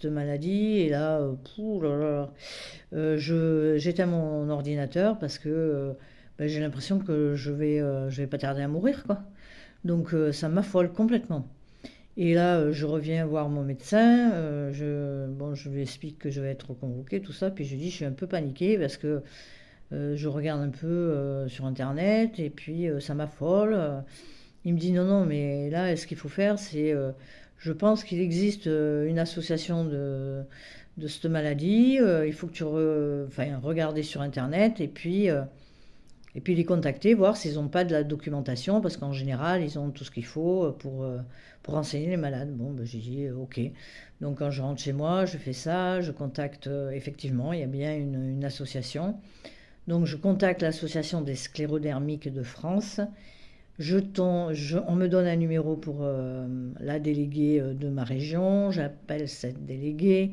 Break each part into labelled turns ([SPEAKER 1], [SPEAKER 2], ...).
[SPEAKER 1] cette maladie. Et là, pouh là là, j'éteins mon ordinateur parce que ben, j'ai l'impression que je vais pas tarder à mourir, quoi. Donc ça m'affole complètement. Et là, je reviens voir mon médecin. Bon, je lui explique que je vais être convoquée, tout ça. Puis je lui dis, je suis un peu paniquée parce que je regarde un peu sur Internet et puis ça m'affole. Il me dit, non, non, mais là, ce qu'il faut faire, c'est... je pense qu'il existe une association de cette maladie. Il faut que enfin, regarder sur Internet et puis les contacter, voir s'ils n'ont pas de la documentation, parce qu'en général, ils ont tout ce qu'il faut pour renseigner les malades. Bon, ben, j'ai dit ok. Donc quand je rentre chez moi, je fais ça, je contacte, effectivement, il y a bien une association. Donc je contacte l'association des sclérodermiques de France. On me donne un numéro pour la déléguée de ma région. J'appelle cette déléguée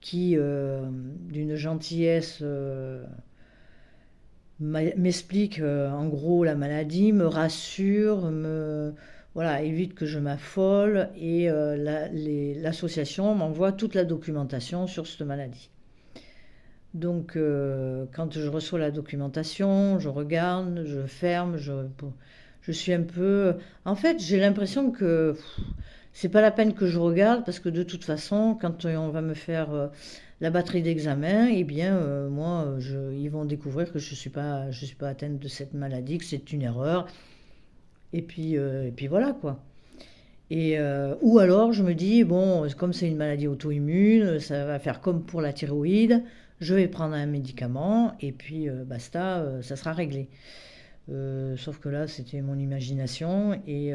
[SPEAKER 1] qui, d'une gentillesse, m'explique en gros la maladie, me rassure, voilà, évite que je m'affole et l'association m'envoie toute la documentation sur cette maladie. Donc quand je reçois la documentation, je regarde, je ferme, je suis un peu... En fait, j'ai l'impression que c'est pas la peine que je regarde parce que de toute façon, quand on va me faire la batterie d'examen, eh bien, moi, ils vont découvrir que je suis pas atteinte de cette maladie, que c'est une erreur. Et puis voilà, quoi. Ou alors, je me dis, bon, comme c'est une maladie auto-immune, ça va faire comme pour la thyroïde, je vais prendre un médicament et puis basta, ça sera réglé. Sauf que là, c'était mon imagination et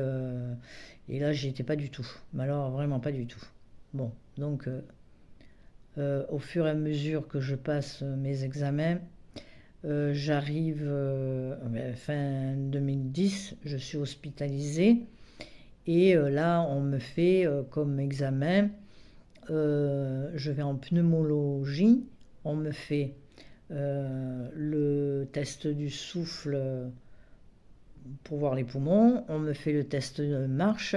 [SPEAKER 1] là, j'y étais pas du tout. Mais alors, vraiment pas du tout. Bon, donc, au fur et à mesure que je passe mes examens, j'arrive, fin 2010, je suis hospitalisée et là, on me fait comme examen, je vais en pneumologie, on me fait le test du souffle pour voir les poumons, on me fait le test de marche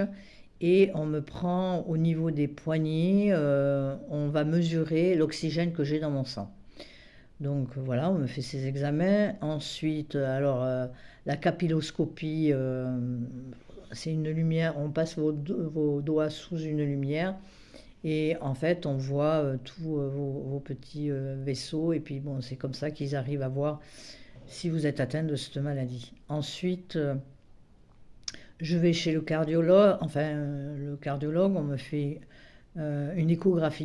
[SPEAKER 1] et on me prend au niveau des poignets, on va mesurer l'oxygène que j'ai dans mon sang. Donc voilà, on me fait ces examens. Ensuite, alors la capilloscopie, c'est une lumière, on passe vos doigts sous une lumière et en fait on voit tous vos petits vaisseaux et puis bon, c'est comme ça qu'ils arrivent à voir si vous êtes atteint de cette maladie. Ensuite, je vais chez le cardiologue, enfin le cardiologue, on me fait une échographie